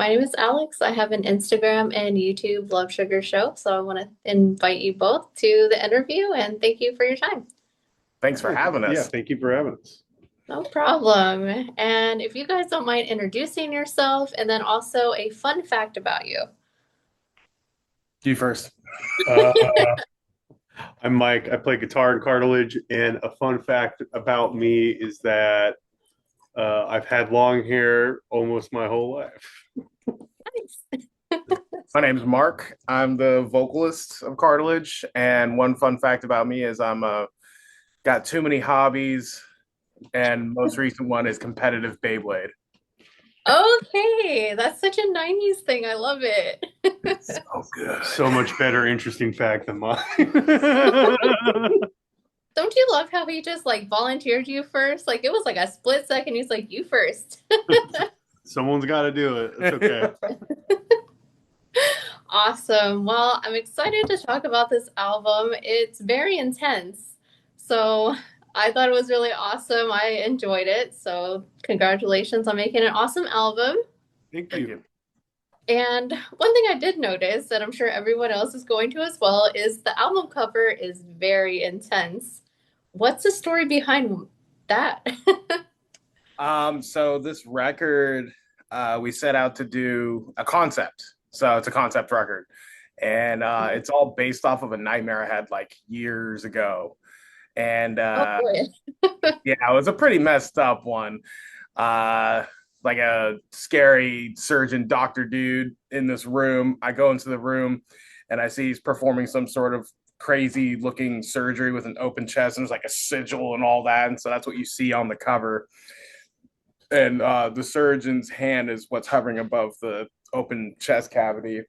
My name is Alex. I have an Instagram and YouTube Love Sugar show. So I want to invite you both to the interview and thank you for your time. Thanks for having Yeah, us. thank you for having us. No problem. And if you guys don't mind introducing yourself and then also a fun fact about you. You first. Uh, I'm Mike. I play guitar in Cartilage, and a fun fact about me is that I've had long hair almost my whole life. Nice. My name's Mark. I'm the vocalist of Cartilage, and one fun fact about me is I'm got too many hobbies, and most recent one is competitive Beyblade. Okay, that's such a 90s thing. I love it. Oh, good. So much better, interesting fact than mine. Don't you love how he just like volunteered you first? Like it was like a split second. He's like, you first. Someone's got to do it. It's okay. Awesome. Well, I'm excited to talk about this album. It's very intense. So I thought it was really awesome. I enjoyed it. So congratulations on making an awesome album. Thank Thank you. you. And one thing I did notice that I'm sure everyone else is going to as well is the album cover is very intense. What's the story behind that? So this record, we set out to do a concept. So it's a concept record, and it's all based off of a nightmare I had like years ago. And Oh boy. yeah, it was a pretty messed up one. Uh, like a scary surgeon doctor dude in this room. I go into the room and I see he's performing some sort of crazy looking surgery with an open chest, and there's like a sigil and all that. And so that's what you see on the cover. And the surgeon's hand is what's hovering above the open chest cavity.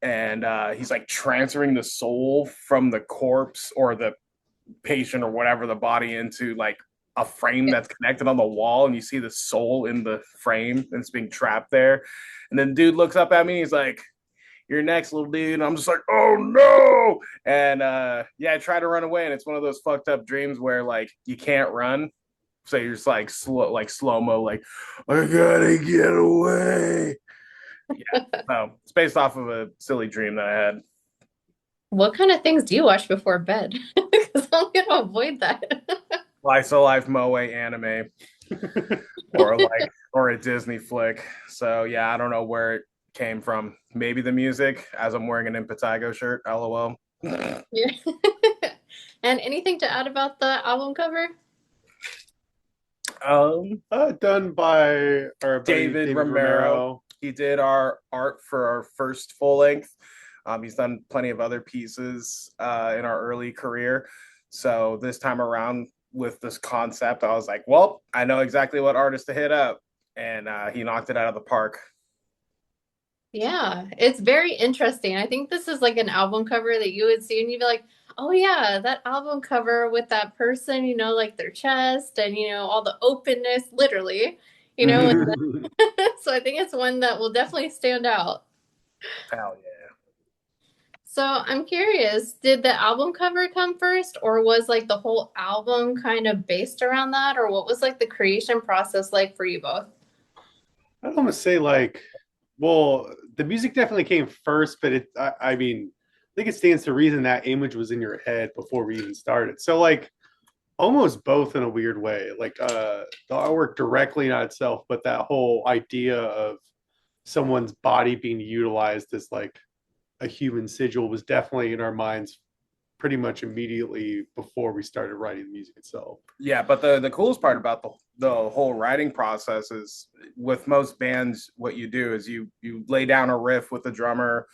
And he's like transferring the soul from the corpse or the patient or whatever the body into like a frame that's connected on the wall, and you see the soul in the frame and it's being trapped there. And then dude looks up at me, he's like, "You're next, little dude." And I'm just like, "Oh no!" And yeah, I try to run away, and it's one of those fucked up dreams where like you can't run, so you're just like slow mo, like I gotta get away. Yeah, so it's based off of a silly dream that I had. What kind of things do you watch before bed? Because I'm gonna avoid that. Life of Life Moe anime or a Disney flick. So yeah, I don't know where it came from. Maybe the music, as I'm wearing an Impetigo shirt. LOL. Yeah. And anything to add about the album cover? Done by our buddy David David Romero. Romero. He did our art for our first full length. He's done plenty of other pieces in our early career. So this time around with this concept, I was like, well, I know exactly what artist to hit up. And he knocked it out of the park. Yeah, it's very interesting. I think this is like an album cover that you would see and you'd be like, oh yeah, that album cover with that person, like their chest and all the openness, literally, with so I think it's one that will definitely stand out. Hell yeah. So I'm curious, did the album cover come first, or was like the whole album kind of based around that, or what was like the creation process like for you both? I don't want to say like, well, the music definitely came first, but I mean, I think it stands to reason that image was in your head before we even started. So like, almost both in a weird way. Like the artwork directly not itself, but that whole idea of someone's body being utilized as like a human sigil was definitely in our minds pretty much immediately before we started writing the music itself. Yeah, but the coolest part about the whole writing process is with most bands, what you do is you lay down a riff with the drummer,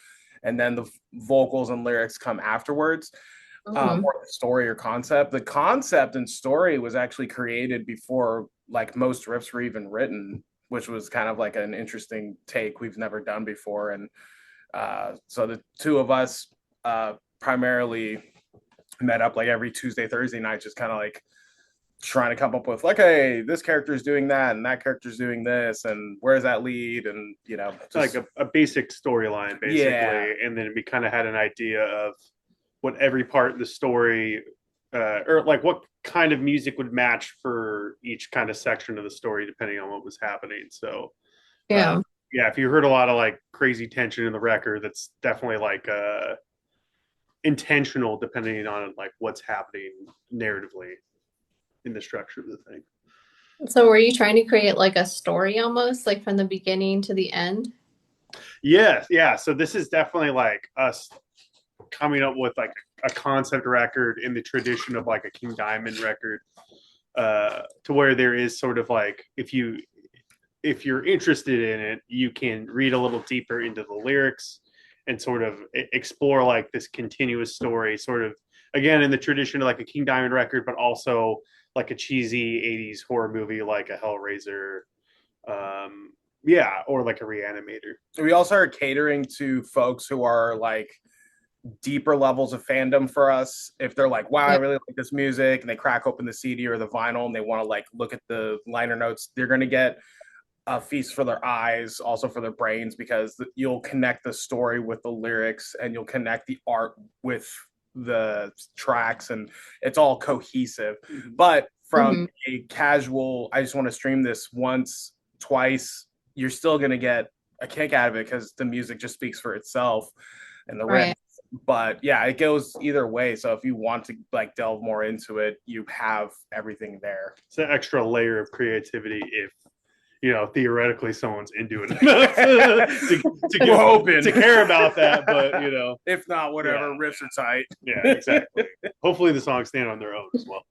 and then the vocals and lyrics come afterwards, Hmm. or the story or concept. The concept and story was actually created before like most riffs were even written, which was kind of like an interesting take we've never done before. And so the two of us primarily met up like every Tuesday, Thursday night, just kind of like trying to come up with like, hey, this character is doing that and that character's doing this, and where's that lead, and Like just a basic storyline, yeah, basically. And then we kind of had an idea of what every part of the story, or like what kind of music would match for each kind of section of the story, depending on what was happening. So, uh, Yeah. yeah, if you heard a lot of like crazy tension in the record, that's definitely like intentional, depending on like what's happening narratively in the structure of the thing. So were you trying to create like a story almost, like from the beginning to the end? Yes, yeah. So this is definitely like us coming up with like a concept record in the tradition of like a King Diamond record, to where there is sort of like if you're interested in it, you can read a little deeper into the lyrics and sort of explore like this continuous story, sort of again in the tradition of like a King Diamond record, but also like a cheesy 80s horror movie like a Hellraiser, yeah, or like a Reanimator. We also are catering to folks who are like deeper levels of fandom for us. If they're like, wow, I Yeah. really like this music, and they crack open the CD or the vinyl and they want to like look at the liner notes, they're going to get a feast for their eyes, also for their brains, because you'll connect the story with the lyrics and you'll connect the art with the tracks, and it's all cohesive. But from Hmm. a casual, I just want to stream this once, twice, you're still going to get a kick out of it because the music just speaks for itself and the riff. Right. But yeah, it goes either way. So if you want to like delve more into it, you have everything there. It's an extra layer of creativity if theoretically someone's into it enough to care about that. But if not, whatever, yeah. Riffs are tight. Yeah, exactly. Hopefully the songs stand on their own as well.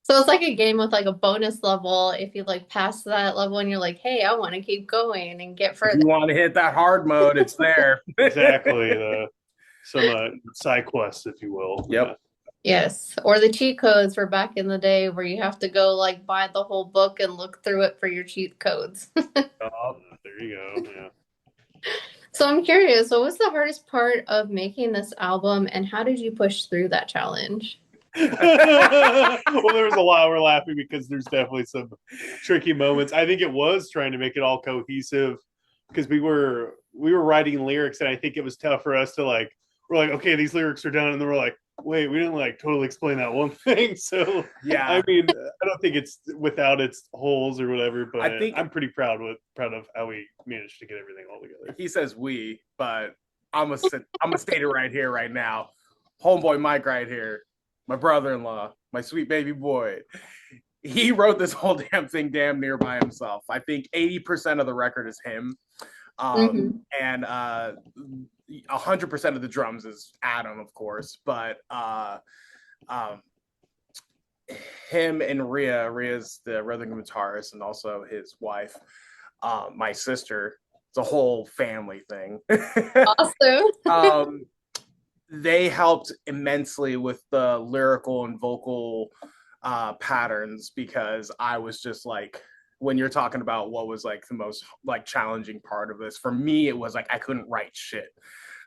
So it's like a game with like a bonus level. If you like pass that level and you're like, hey, I want to keep going and get further. If you want to hit that hard mode, it's there. Exactly. Some side quests, if you will. Yep. Yes. Or the cheat codes for back in the day where you have to go like buy the whole book and look through it for your cheat codes. Oh, there you go. Yeah. So I'm curious, what was the hardest part of making this album and how did you push through that challenge? Well, there was a lot. We're laughing because there's definitely some tricky moments. I think it was trying to make it all cohesive because we were writing lyrics, and I think it was tough for us to like. We're like, okay, these lyrics are done, and then we're like, wait, we didn't like totally explain that one thing. So yeah, I mean, I don't think it's without its holes or whatever, but I think I'm pretty proud of how we managed to get everything all together. He says we, but I'm gonna state it right here, right now. Homeboy Mike, right here, my brother-in-law, my sweet baby boy. He wrote this whole damn thing damn near by himself. I think 80% of the record is him, and 100% of the drums is Adam, of course, but him and Ria's the rhythm guitarist and also his wife, my sister. It's a whole family thing. Awesome. They helped immensely with the lyrical and vocal patterns because I was just like, when you're talking about what was like the most like challenging part of this, for me, it was like I couldn't write shit.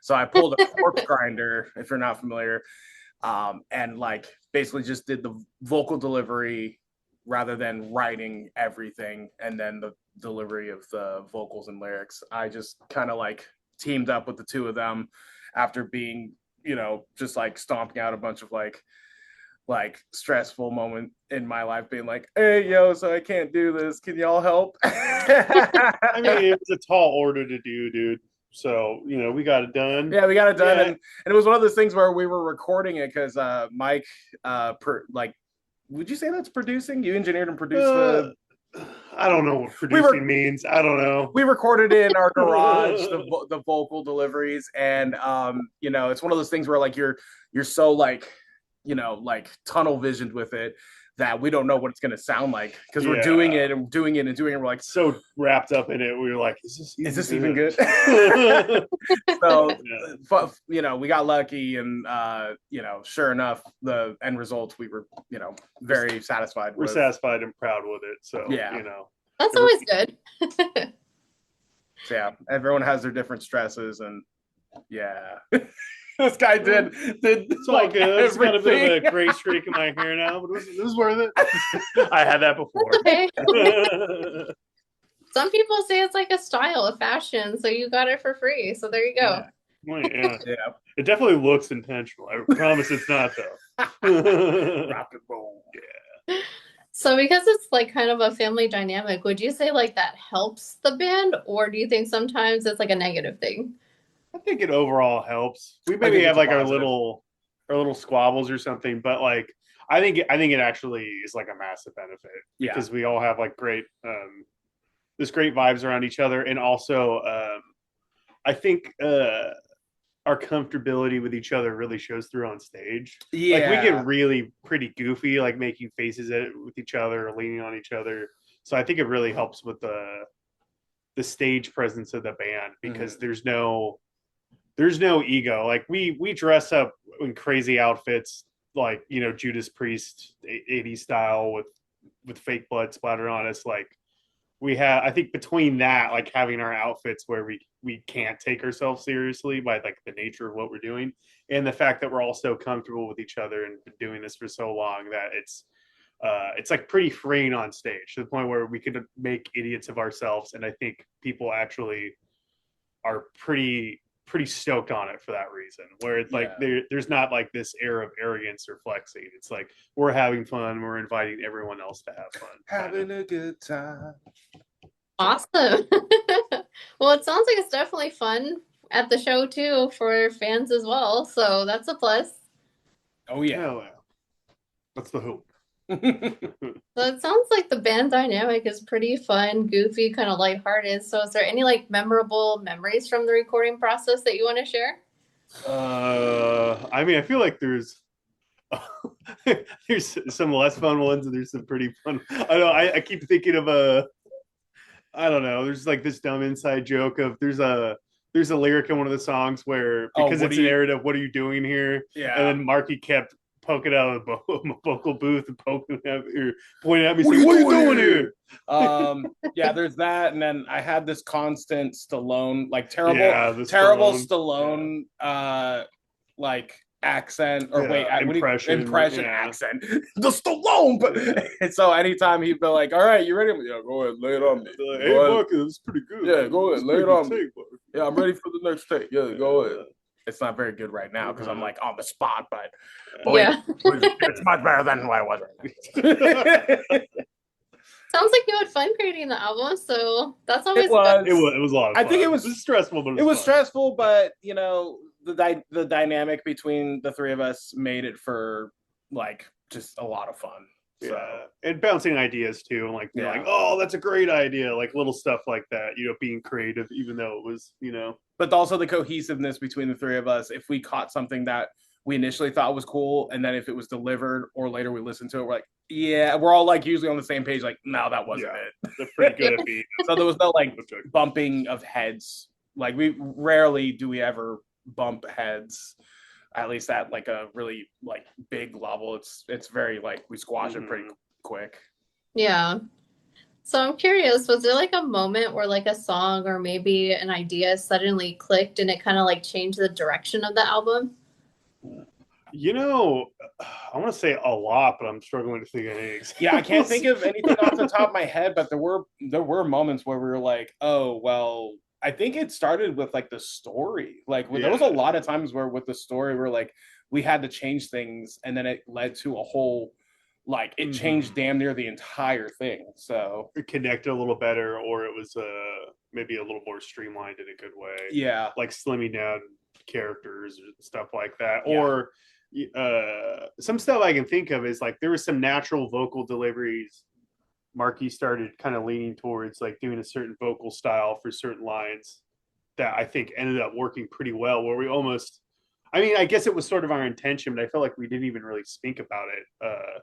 So I pulled a corpse grinder, if you're not familiar, and like basically just did the vocal delivery rather than writing everything and then the delivery of the vocals and lyrics. I just kind of like teamed up with the two of them after being, just like stomping out a bunch of like stressful moment in my life being like, hey, yo, so I can't do this. Can y'all help? I mean, it was a tall order to do, dude. So, we got it done. Yeah, we got it done. Yeah. And it was one of those things where we were recording it because Mike, would you say that's producing? You engineered and produced the... I don't know what producing means. I don't know. We recorded it in our garage, the vocal deliveries. And, it's one of those things where like you're so like, like tunnel visioned with it that we don't know what it's going to sound like because we're doing it. We're like so wrapped up in it. We were like, is this even good? So, we got lucky and, sure enough, the end result, we were, very satisfied with. We're satisfied and proud with it. So, yeah, that's always good. So, yeah, everyone has their different stresses and yeah. This guy did it's all like good. It's got a bit of a gray streak in my hair now, but it was worth it. I had that before. Okay. Some people say it's like a style of fashion, so you got it for free. So there you go. Yeah. Well, yeah. It definitely looks intentional. I promise it's not though. Rock and roll. Yeah. So because it's like kind of a family dynamic, would you say like that helps the band, or do you think sometimes it's like a negative thing? I think it overall helps. We I maybe think have it's a like positive. our little squabbles or something, but like I think it actually is like a massive benefit Yeah. because we all have like great this great vibes around each other, and also I think our comfortability with each other really shows through on stage. Like we get Yeah. really pretty goofy, like making faces with each other, or leaning on each other. So I think it really helps with the stage presence of the band because Mhm. there's no ego. Like we dress up in crazy outfits, like Judas Priest 80s style with fake blood splattered on us. Like we have, I think between that, like having our outfits where we can't take ourselves seriously by like the nature of what we're doing, and the fact that we're all so comfortable with each other and been doing this for so long that it's like pretty freeing on stage to the point where we could make idiots of ourselves, and I think people actually are pretty stoked on it for that reason. Where it's like Yeah. there's not like this air of arrogance or flexing. It's like we're having fun. We're inviting everyone else to have fun. Kind of. Having a good time. Awesome. Well, it sounds like it's definitely fun at the show too for fans as well. So that's a plus. Oh yeah. Hell yeah. That's the hope. So it sounds like the band dynamic is pretty fun, goofy, kind of lighthearted. So is there any like memorable memories from the recording process that you want to share? I mean, I feel like there's some less fun ones and there's some pretty fun. I know. I keep thinking of I don't know. There's like this dumb inside joke of there's a lyric in one of the songs where Oh, because what it's do a you? narrative, what are you doing here? And Yeah. then Marky kept poking out of the vocal booth and poking at or pointing at me, What are saying, you "What are you doing doing here? here?" Yeah, there's that, and then I had this constant Stallone, like Yeah, the terrible Stallone. Yeah, Stallone, like accent, or wait, yeah, what do you impression. impression Yeah, accent? The Stallone, but yeah. and so anytime he'd be like, "All right, you ready?" Yeah, go ahead, lay it on me. Like, hey, Go ahead, Marky, that's pretty good, yeah, man. go ahead, That's a lay pretty it good on me. take, Marky. Yeah, I'm ready for the next take. Yeah, go ahead. Yeah. It's not very good right now because I'm Uh-huh. like on the spot, but believe Yeah. it's much better than what I was right now. Sounds like you had fun creating the album, so that's It always good. was. It was a lot of I think fun. It was stressful, but it it was was fun. stressful, but the dynamic between the three of us made it for like just a lot of fun. So Yeah, and bouncing ideas too, and like being like, yeah. "Oh, that's a great idea!" Like little stuff like that. Being creative, even though it was, But also the cohesiveness between the three of us. If we caught something that we initially thought was cool, and then if it was delivered or later we listened to it, we're like, yeah, we're all like usually on the same page. Like, no, that wasn't yeah, they're pretty it. good at being So there was no like objective. bumping of heads. Like we rarely do we ever bump heads. At least at like a really like big level. It's very like we squash it pretty Mhm. quick. Yeah. So I'm curious, was there like a moment where like a song or maybe an idea suddenly clicked and it kind of like changed the direction of the album? You know, I want to say a lot, but I'm struggling to think of any Yeah, I can't examples. think of anything off the top of my head, but there were moments where we were like, oh well, I think it started with like the story. Like there was a Yeah. lot of times where with the story we're like we had to change things and then it led to a whole like it changed Mhm. damn near the entire thing. So Connected a little better, or it was maybe a little more streamlined in a good way, yeah, like slimming down characters or stuff like that. yeah. Or some stuff I can think of is like there was some natural vocal deliveries. Marky started kind of leaning towards like doing a certain vocal style for certain lines that I think ended up working pretty well. Where we almost, I mean, I guess it was sort of our intention, but I felt like we didn't even really speak about it.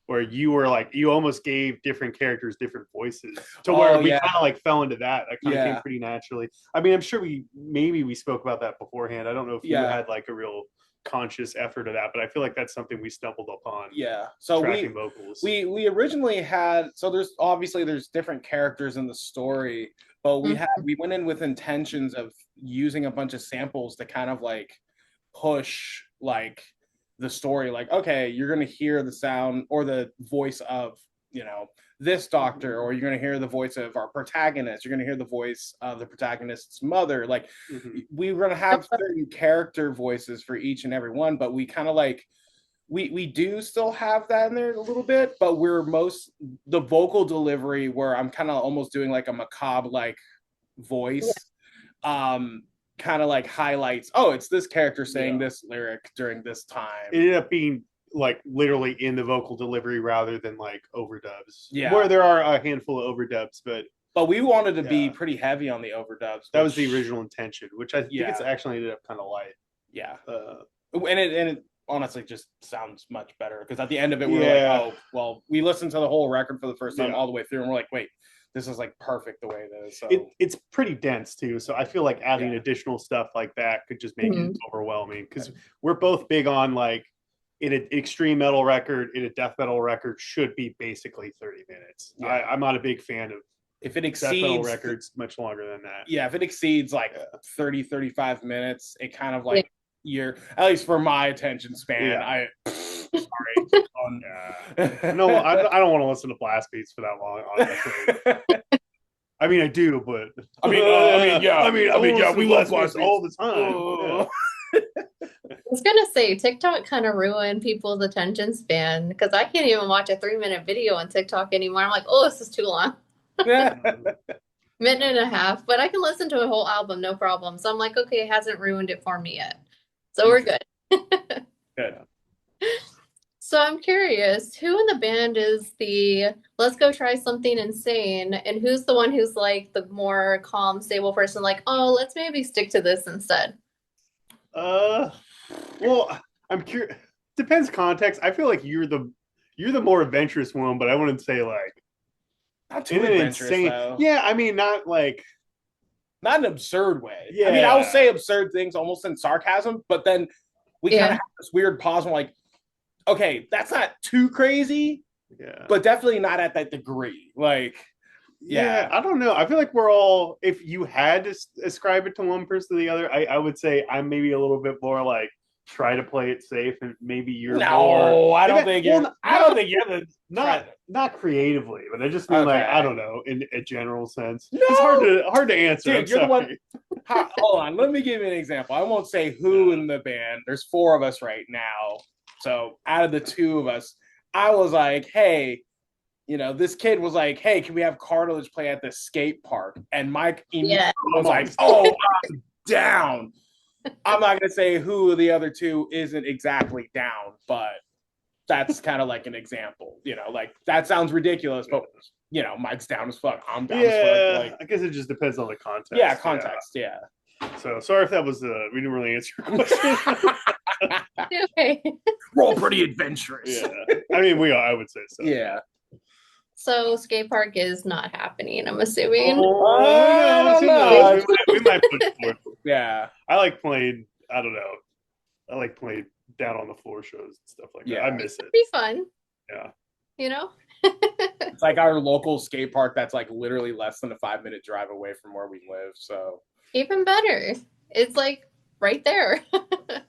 Where you were like you almost gave different characters different voices to where Oh we yeah, kind of like fell into that kind of came yeah, pretty naturally. I mean, I'm sure we spoke about that beforehand. I don't know if you yeah. had like a real conscious effort of that, but I feel like that's something we stumbled upon Yeah. So tracking vocals. we originally had so there's different characters in the story, but Mhm. we went in with intentions of using a bunch of samples to kind of like push like the story like okay, you're going to hear the sound or the voice of, you know, this doctor or you're going to hear the voice of our protagonist, you're going to hear the voice of the protagonist's mother. Like Mm-hmm. we were going to have certain character voices for each and every one, but we kind of like we do still have that in there a little bit, but we're most the vocal delivery where I'm kind of almost doing like a macabre like Yeah. voice, um, kind of like highlights. Oh, it's this character saying Yeah. this lyric during this time. It ended up being like literally in the vocal delivery rather than like overdubs. Yeah. Where there are a handful of overdubs, but we wanted to be Yeah. pretty heavy on the overdubs. that was the original intention, which I think Yeah. it's actually ended up kind of light. Yeah. Uh, And it honestly just sounds much better because at the end of it, we're like, Yeah. oh, well, we listened to the whole record for the first time Yeah. all the way through, and we're like, wait, this is like perfect the way it is. So it's pretty dense too, so I feel like adding Yeah. additional stuff like that could just make Mhm. it overwhelming because we're both big on like in an extreme metal record, in a death metal record should be basically 30 minutes. Yeah. I'm not a big fan of if it death metal exceeds, records much longer than that. yeah, if it exceeds like Yeah. 30, 35 minutes, it kind of like you're, at least for my attention span, Yeah. sorry. Yeah. No, I don't want to listen to blast beats for that long, honestly. I mean, I do, but yeah, we love blast beats all the time. I was gonna say TikTok kind of ruined people's attention span because I can't even watch a 3-minute video on TikTok anymore. I'm like, oh, this is too long. Yeah. Minute and a half, but I can listen to a whole album, no problem. So I'm like, okay, it hasn't ruined it for me yet. So we're good. Good. So I'm curious, who in the band is the let's go try something insane, and who's the one who's like the more calm, stable person, like, oh, let's maybe stick to this instead? Well, I'm curious. Depends context. I feel like you're the more adventurous one, but I wouldn't say like Not too in an adventurous, insane. though. Yeah, I mean, not like Not in an absurd way. Yeah. I mean, I'll say absurd things almost in sarcasm, but then we kind Yeah. of have this weird pause. And we're like, okay, that's not too crazy, yeah, but definitely not at that degree. Like, yeah. I don't know. I feel like we're all. If you had to ascribe it to one person or the other, I would say I'm maybe a little bit more like try to play it safe, and maybe you're more. no, I don't think Well, you're. I don't think you're the. not creatively, but I just mean like Okay. I don't know in a general sense. No! It's hard to answer. Dude, you're the one. Hold on, let me give you an example. I won't say who in the band. There's 4 of us right now. So out of the 2 of us, I was like, hey, this kid was like, hey, can we have Cartilage play at the skate park? And Mike Yeah. was like, oh, I'm down. I'm not going to say who of the other 2 isn't exactly down, but that's kind of like an example. Like that sounds ridiculous, but Mike's down as fuck. I'm down as fuck. Like, I guess it just depends on the context. Yeah, context. Yeah. So sorry if that was we didn't really answer your question. Okay. We're all pretty adventurous. Yeah, I mean I would say so. Yeah. So skate park is not happening, I'm assuming. I don't know. We might put it forward. Yeah. I like playing. I don't know. I like playing down on the floor shows and stuff like that. I miss it. It'd be fun. Yeah. It's like our local skate park that's like literally less than a 5-minute drive away from where we live. So Even better. It's like right there.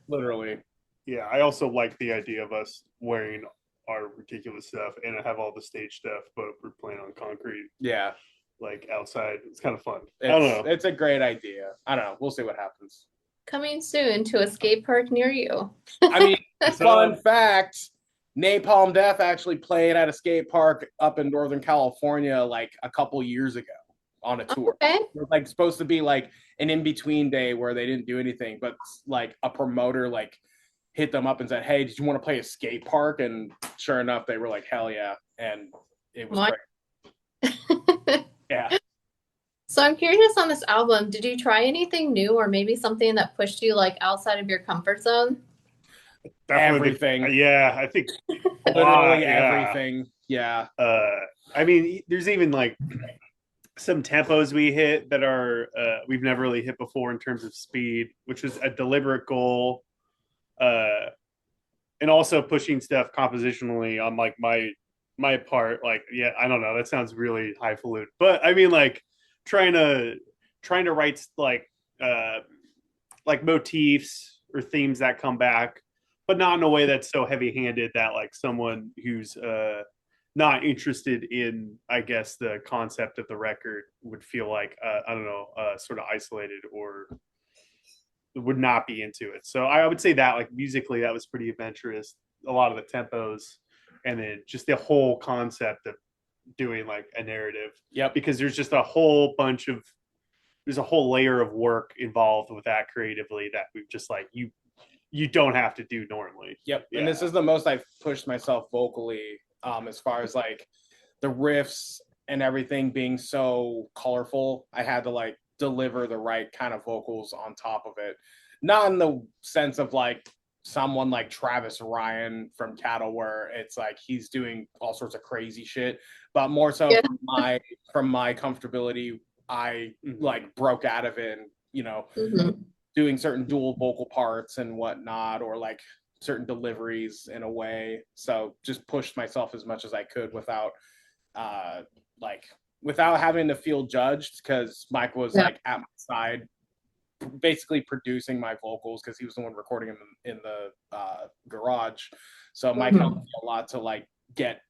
literally. Yeah, I also like the idea of us wearing our ridiculous stuff and have all the stage stuff, but we're playing on concrete. Yeah. Like outside. It's kind of fun. I don't know. It's a great idea. I don't know. We'll see what happens. Coming soon to a skate park near you. I mean, fun fact, Napalm Death actually played at a skate park up in Northern California like a couple years ago on a tour. Okay. It was like supposed to be like an in-between day where they didn't do anything, but like a promoter like hit them up and said, hey, did you want to play a skate park? And sure enough, they were like, hell yeah. And it was great. Yeah. So I'm curious on this album, did you try anything new or maybe something that pushed you like outside of your comfort zone? Definitely Everything. Yeah, I think literally everything. Yeah. I mean, there's even like some tempos we hit that are we've never really hit before in terms of speed, which is a deliberate goal. And also pushing stuff compositionally on like my part. Like, yeah, I don't know. That sounds really highfalutin, but I mean, like trying to write like motifs or themes that come back, but not in a way that's so heavy-handed that like someone who's not interested in, I guess, the concept of the record would feel like I don't know, sort of isolated or would not be into it. So I would say that like musically that was pretty adventurous. a lot of the tempos, and then just the whole concept of doing like a narrative. Yep. Because there's just a whole bunch of there's a whole layer of work involved with that creatively that we've just like you don't have to do normally. Yep. Yeah. And this is the most I've pushed myself vocally, as far as like the riffs and everything being so colorful. I had to like deliver the right kind of vocals on top of it. Not in the sense of like someone like Travis Ryan from Cattle, where it's like he's doing all sorts of crazy shit, but more so Yeah. from my comfortability, I like broke out of it and, doing certain dual vocal parts and whatnot, or like certain deliveries in a way. So just pushed myself as much as I could without like without having to feel judged, because Mike was like at my side basically producing my vocals because he was the one recording them in the garage. So Mike helped me a lot to like get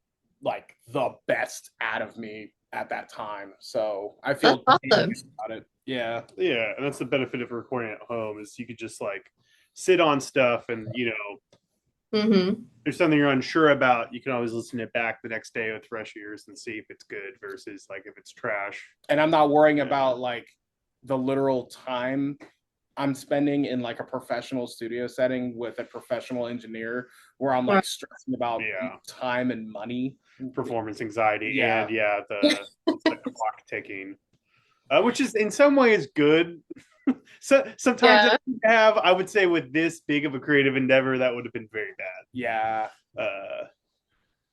like the best out of me at that time. So I feel awesome. about it. Yeah. Yeah, and that's the benefit of recording at home is you could just like sit on stuff and there's something you're unsure about, you can always listen it back the next day with fresh ears and see if it's good versus like if it's trash. And I'm not worrying about like the literal time I'm spending in like a professional studio setting with a professional engineer where I'm like stressing about time and money, performance anxiety, and the clock ticking, which is in some ways good. So sometimes I would say with this big of a creative endeavor, that would have been very bad. Yeah.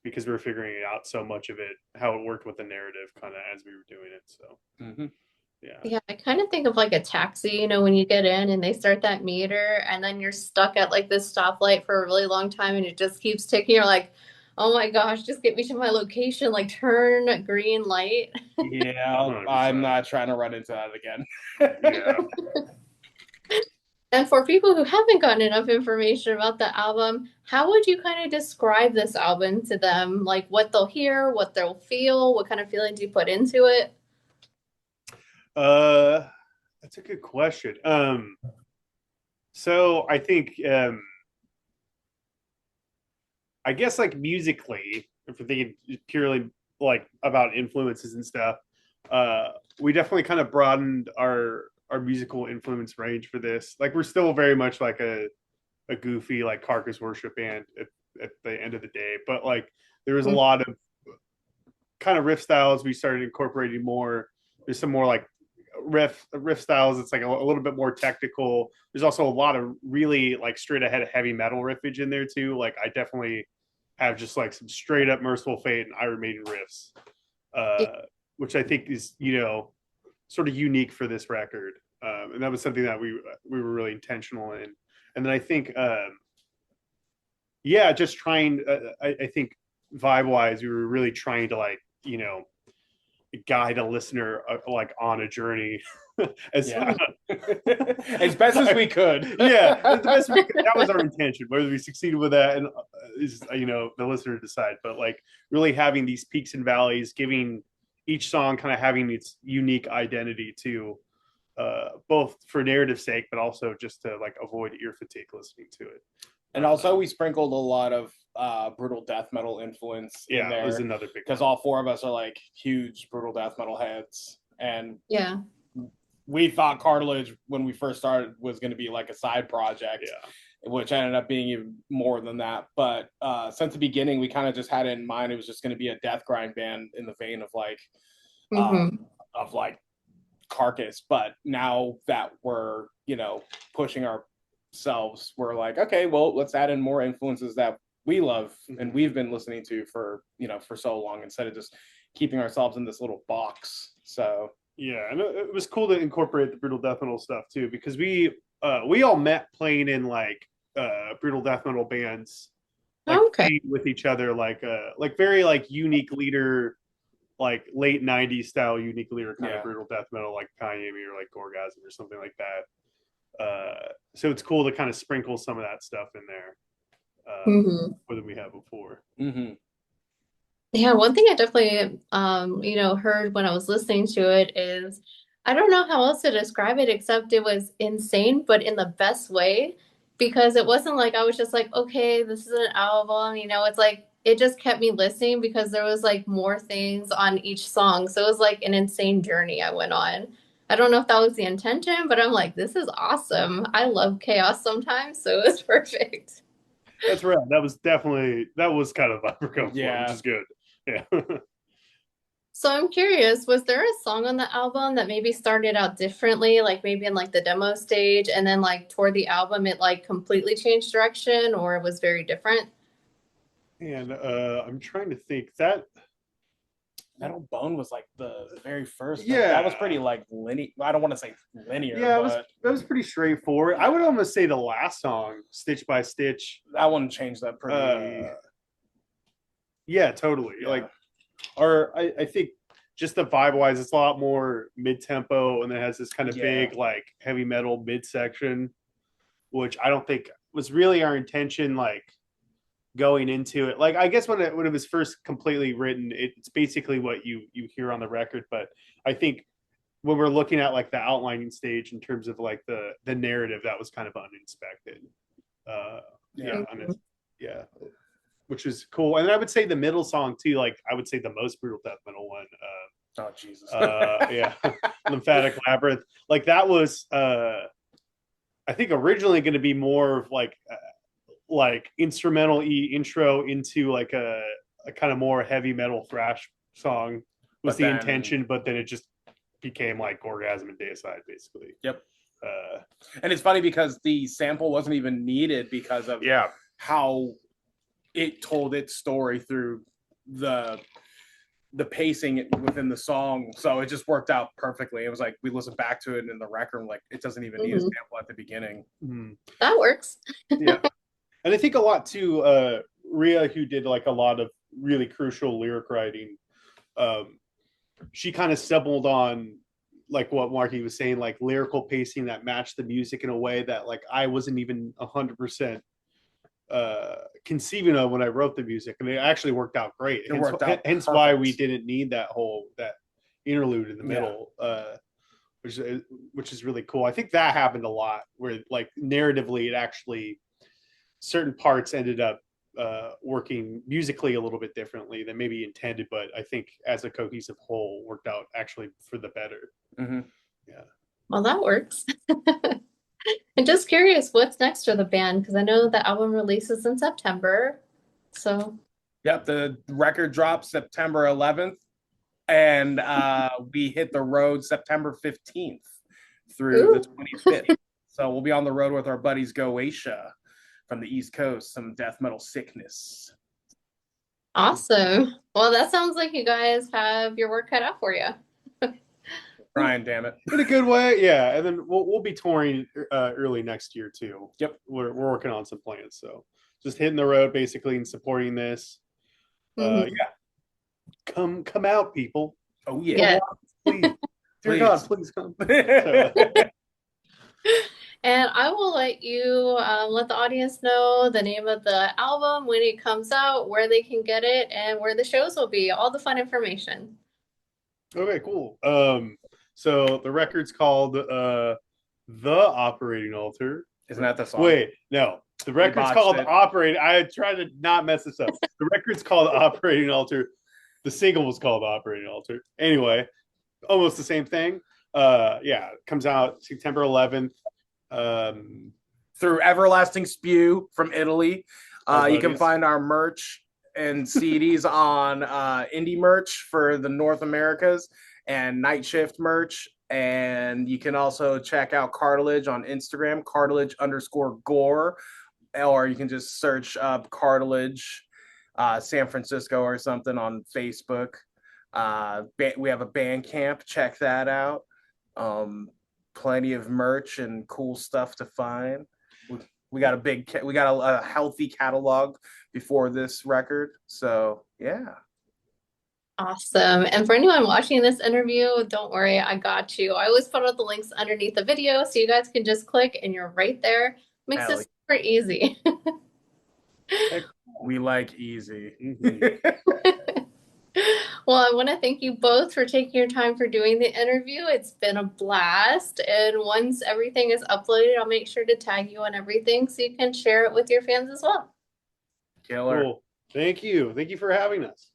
Because we were figuring out so much of it, how it worked with the narrative kind of as we were doing it. So yeah, I kind of think of like a taxi, when you get in and they start that meter and then you're stuck at like this stoplight for a really long time and it just keeps ticking. You're like, oh my gosh, just get me to my location, like turn green light. Yeah, 100%. I'm not trying to run into that again. Yeah. And for people who haven't gotten enough information about the album, how would you kind of describe this album to them? Like what they'll hear, what they'll feel, what kind of feelings you put into it? That's a good question. So I think I guess like musically, if we're thinking purely like about influences and stuff, we definitely kind of broadened our musical influence range for this. Like we're still very much like a goofy like carcass worship band at the end of the day, but like there was a lot of kind of riff styles we started incorporating more. There's some more like riff styles. It's like a little bit more technical. There's also a lot of really like straight ahead heavy metal riffage in there too. Like I definitely have just like some straight up Merciful Fate and Iron Maiden riffs, which I think is sort of unique for this record. And that was something that we were really intentional in. And then I think just trying I think vibe wise we were really trying to like guide a listener like on a journey as best as we could. As best we could. That was our intention. Whether we succeeded with that and is the listener to decide, but like really having these peaks and valleys, giving each song kind of having its unique identity too, both for narrative sake but also just to like avoid ear fatigue listening to it. And also we sprinkled a lot of brutal death metal influence in there. It was another big because all four of us are like huge brutal death metal heads, and we thought Cartilage when we first started was going to be like a side project, which ended up being even more than that. But since the beginning, we kind of just had it in mind it was just going to be a death grind band in the vein of like Carcass. But now that we're pushing ourselves, we're like, okay, well, let's add in more influences that we love and we've been listening to for so long, instead of just keeping ourselves in this little box. So and it was cool to incorporate the brutal death metal stuff too, because we all met playing in like brutal death metal bands, like with each other, like very like unique leader, like late 90s style unique leader kind of brutal death metal, like Kanyemi or like Gorgasm or something like that. So it's cool to kind of sprinkle some of that stuff in there more than we have before. Yeah, one thing I definitely heard when I was listening to it is, I don't know how else to describe it except it was insane, but in the best way. because it wasn't like I was just like, okay, this is an album, it's like it just kept me listening because there was like more things on each song. So it was like an insane journey I went on. I don't know if that was the intention, but I'm like, this is awesome. I love chaos sometimes, so it was perfect. That's right. That was kind of Leprechaun flow, which Yeah. is good. Yeah. So I'm curious, was there a song on the album that maybe started out differently, like maybe in like the demo stage, and then like toward the album it like completely changed direction, or it was very different? And I'm trying to think that Metal Bone was like the very first. That was yeah. pretty like linear. I don't want to say linear, Yeah, but that was pretty straightforward. I would almost say the last song, Stitch by Stitch. that one changed that pretty. Yeah, totally. Yeah. Like, or I think just the vibe wise, it's a lot more mid tempo, and it has this kind of big like heavy metal mid section, which I don't think was really our intention. Like going into it, like I guess when it was first completely written, it's basically what you hear on the record. But I think when we're looking at like the outlining stage in terms of like the narrative, that was kind of uninspected. Yeah, Mhm. yeah, which is cool. And I would say the middle song too. Like I would say the most brutal death metal one. Oh Jesus. Yeah, Lymphatic Labyrinth. Like that was, I think originally going to be more of like instrumental intro into like a kind of more heavy metal thrash song was But the then- intention, but then it just became like Orgasm and Deicide basically. Yep. And it's funny because the sample wasn't even needed because of how it told its story through the pacing within the song. So it just worked out perfectly. It was like we listened back to it in the record, like it doesn't even need a sample at the beginning. That works. Yeah. And I think a lot too, Rhea, who did like a lot of really crucial lyric writing, she kind of stumbled on like what Marky was saying, like lyrical pacing that matched the music in a way that like I wasn't even 100% conceiving of when I wrote the music, and it actually worked out great. Hence why we didn't need that interlude in the middle, which is really cool. I think that happened a lot where like narratively it actually certain parts ended up working musically a little bit differently than maybe intended, but I think as a cohesive whole worked out actually for the better. Yeah. Well, that works. I'm just curious, what's next for the band? Because I know the album releases in September. So, yep, the record drops September 11th, and we hit the road September 15th through the 25th. So we'll be on the road with our buddies Goatia from the East Coast, some death metal sickness. Awesome. Well, that sounds like you guys have your work cut out for you. Ryan, damn it. In a good way, yeah. And then we'll be touring early next year too. Yep, we're working on some plans. So just hitting the road basically and supporting this. Yeah, come out, people. Oh yeah, please, dear God, please come. And I will let you let the audience know the name of the album, when it comes out, where they can get it, and where the shows will be. All the fun information. Okay, cool. So the record's called The Operating Altar. Isn't that the song? Wait, no. The record's called Operating. I tried to not mess this up. The record's called Operating Altar. The single was called Operating Altar. Anyway, almost the same thing. Yeah, it comes out September 11th. Through Everlasting Spew from Italy. You can find our merch and CDs on Indie Merch for the North Americas and Night Shift merch. And you can also check out Cartilage on Instagram, cartilage_gore, or you can just search up Cartilage San Francisco or something on Facebook. We have a Bandcamp. Check that out. Plenty of merch and cool stuff to find. We got a healthy catalog before this record. So yeah. Awesome. And for anyone watching this interview, don't worry, I got you. I always put all the links underneath the video so you guys can just click and you're right there. Makes it super easy. We like easy. Well, I want to thank you both for taking your time for doing the interview. It's been a blast. And once everything is uploaded, I'll make sure to tag you on everything so you can share it with your fans as well. Killer. Cool. Thank you. Thank you for having us.